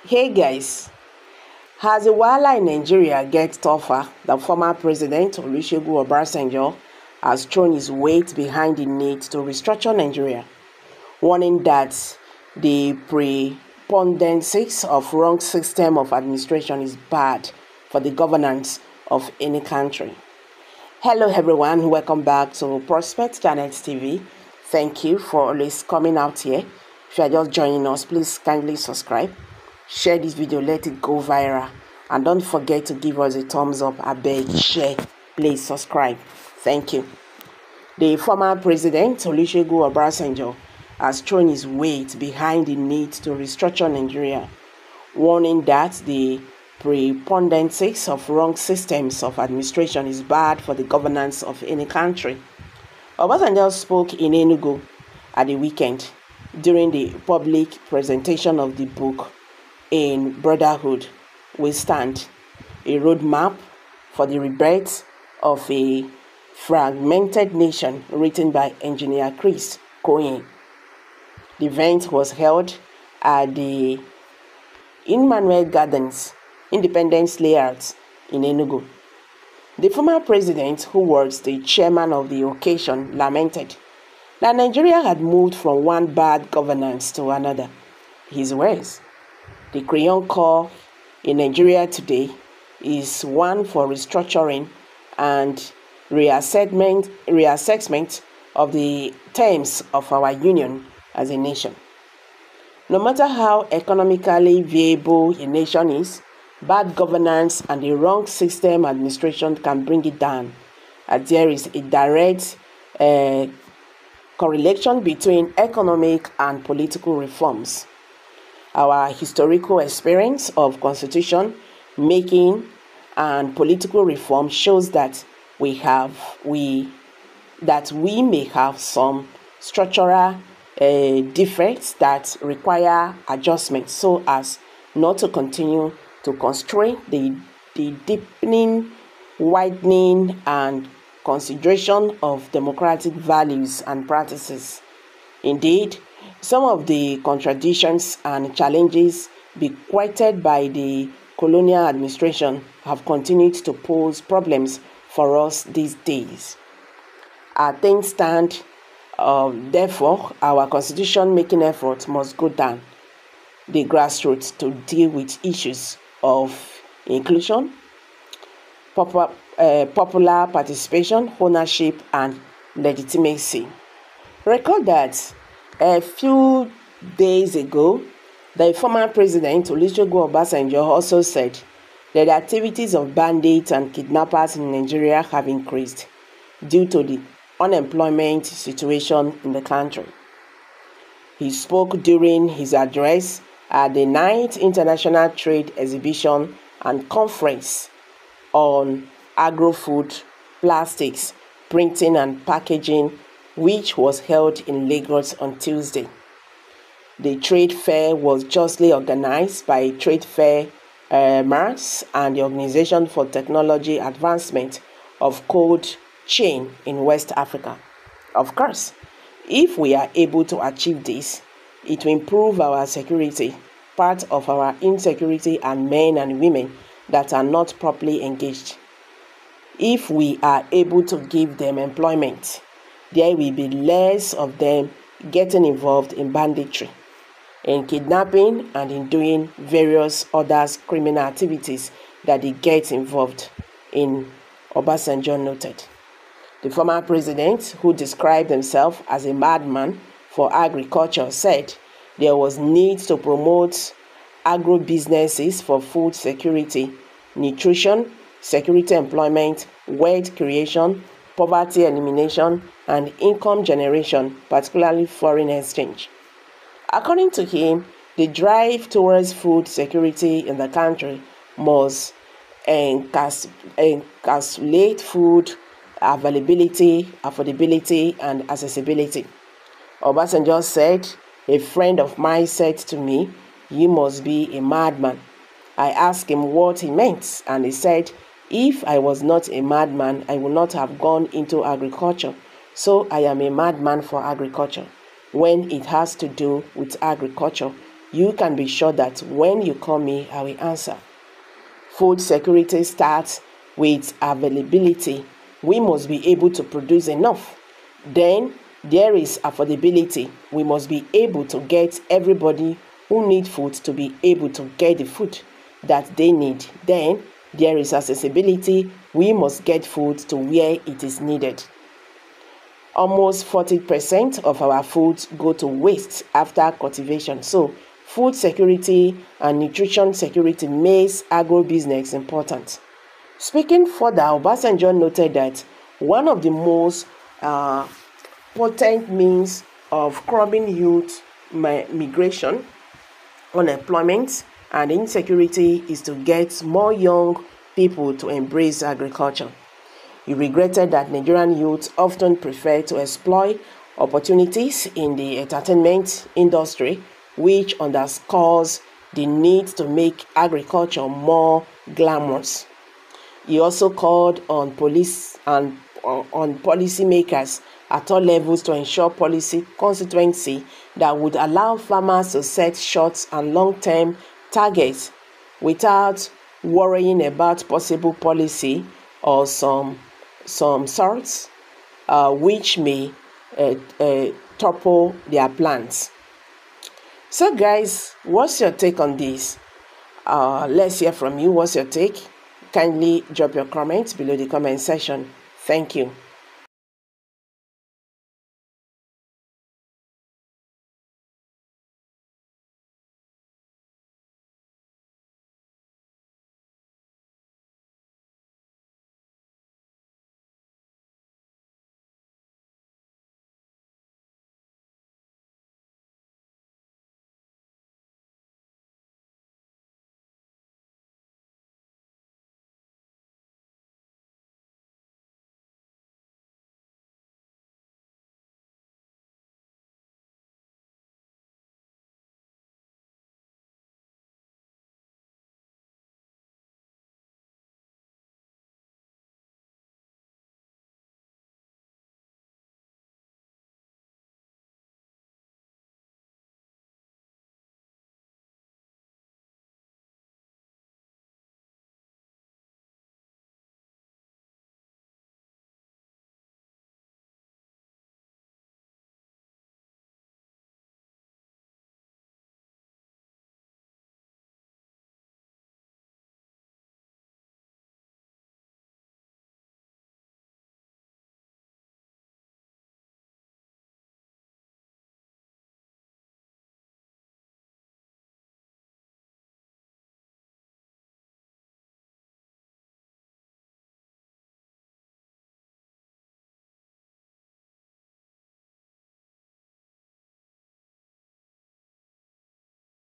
Hey guys, as the wahala in Nigeria gets tougher, the former president Olusegun Obasanjo has thrown his weight behind the need to restructure Nigeria, warning that the preponderance of wrong system of administration is bad for the governance of any country. Hello everyone, welcome back to Prospect Channels TV. Thank you for always coming out here. If you are just joining us, please kindly subscribe. Share this video, let it go viral, and don't forget to give us a thumbs up. ObJ, share, please subscribe. Thank you. The former president Olusegun Obasanjo has thrown his weight behind the need to restructure Nigeria, warning that the preponderance of wrong systems of administration is bad for the governance of any country. Obasanjo spoke in Enugu at the weekend during the public presentation of the book In Brotherhood We Stand, a roadmap for the rebirth of a fragmented nation, written by engineer Chris Cohen. The event was held at the Emmanuel Gardens, Independence Layout in Enugu. The former president, who was the chairman of the occasion, lamented that Nigeria had moved from one bad governance to another. His words: "The crayon core in Nigeria today is one for restructuring and reassessment of the terms of our union as a nation. No matter how economically viable a nation is, bad governance and the wrong system administration can bring it down, as there is a direct correlation between economic and political reforms. Our historical experience of constitution making and political reform shows that we may have some structural defects that require adjustment so as not to continue to constrain the deepening, widening, and consideration of democratic values and practices. Indeed, some of the contradictions and challenges bequeathed by the colonial administration have continued to pose problems for us these days. As things stand, therefore, our constitution-making efforts must go down the grassroots to deal with issues of inclusion, popular participation, ownership, and legitimacy." Record that a few days ago, the former president Olusegun Obasanjo also said that the activities of bandits and kidnappers in Nigeria have increased due to the unemployment situation in the country. He spoke during his address at the 9th International Trade Exhibition and Conference on Agro-Food, Plastics, Printing and Packaging, which was held in Lagos on Tuesday. The trade fair was jointly organized by Trade Fair Mars and the Organization for Technology Advancement of Cold Chain in West Africa. Of course, if we are able to achieve this, it will improve our security. Part of our insecurity and men and women that are not properly engaged. If we are able to give them employment, there will be less of them getting involved in banditry, in kidnapping, and in doing various other criminal activities that they get involved in, Obasanjo noted. The former president, who described himself as a madman for agriculture, said there was need to promote agro-businesses for food security, nutrition, security employment, wealth creation, poverty elimination, and income generation, particularly foreign exchange. According to him, the drive towards food security in the country must encapsulate food availability, affordability, and accessibility. Obasanjo said, "A friend of mine said to me, 'You must be a madman.' I asked him what he meant, and he said, 'If I was not a madman, I would not have gone into agriculture. So I am a madman for agriculture. When it has to do with agriculture, you can be sure that when you call me, I will answer. Food security starts with availability. We must be able to produce enough. Then there is affordability. We must be able to get everybody who need food to be able to get the food that they need. Then there is accessibility. We must get food to where it is needed. Almost 40% of our foods go to waste after cultivation. So food security and nutrition security makes agribusiness important. Speaking further, Obasanjo noted that one of the most potent means of curbing youth migration, unemployment, and insecurity is to get more young people to embrace agriculture. He regretted that Nigerian youth often prefer to exploit opportunities in the entertainment industry, which underscores the need to make agriculture more glamorous. He also called on policymakers at all levels to ensure policy consistency that would allow farmers to set short and long-term targets without worrying about possible policy or some sorts which may topple their plans. So guys, what's your take on this? Let's hear from you. What's your take? Kindly drop your comments below the comment section. Thank you.